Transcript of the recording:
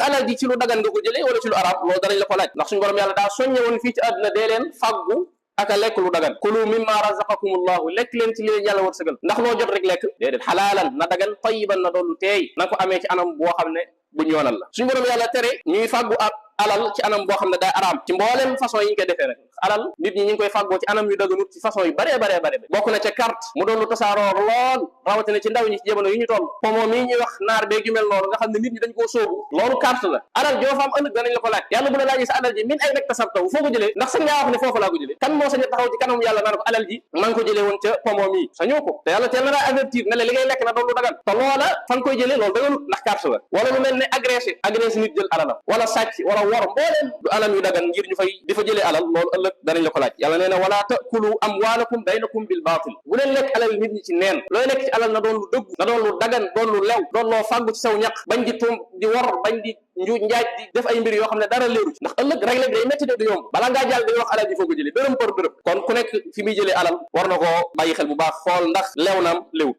alal ji ci lu dagan nga ko jëlee wala ci lu arab loolu danañ la ko laaj ndax suñu borom yàlla daa soññe woon fii ci àdduna dee leen fàggu aka lekk lu dagan kulu mimma razaqakumullahu lekk leen ci leen yàlla wërsëgal ndax loo jot rek lekk déedéet xalaalan na dagan tayiban na doon lu teey na ko amee ci anam boo xam ne bu ñoonal la suñu borom yàlla tere ñuy fàggu ak alal ci anam boo xam ne day araam ci mboolem façon yi ñu koy defee nag alal nit ñi ñu ngi koy fàggoo ci anam yu daganut ci façon yu baree bokk na ca carte mu doon lu tasaaroo lool rawatina ci ndaw ñi ci jamono yi ñu toll pomo mii ñuy wax naar beeg yu mel noonu nga xam ne nit ñi dañ koo sóobu loolu carte la alal joo fa am ëllëg danañ la ko laaj yàlla bu la laajee sa alal ji min ay rek tasabtaw foo ko jëlee ndax sañ ngaa wax ne foofu laa ko jëlee kan moo sañ a taxaw ci kanam yàlla naan ko alal ji maa ngi ko jëlee woon ca pomo mii sañoo ko te yàlla teel na daa avertir ne la li ngay lekk na doon lu dagan te loola fa nga koy jëlee loolu daganut ndax carte la wala lu mel ne agressé nit jël alalam wala sàcc wala wor mbooleen du anam yu dagan ngir ñu fay di fa jëlee alal loolu ëllëg danañ la ko laaj yàlla nee na wala ta'kulu amwaalakum baynakum bil baatil bu leen lekk alal nit ñi ci neen looy lekk ci alal na doon lu dëggu na doon lu dagan doon lu lew doon loo fàggu ci saw ñaq bañ di tuum di wor bañ di njaaj di def ay mbir yoo xam ne dara leeru ci ndax ëllëg rek day métti de du yomb bala ngaa jàll dañuy wax alal ji foo ko jëlee dërëm par dërëm kon ku nekk fi muy jëlee alal war na koo bàyyi xel bu baax xool ndax lew naam léw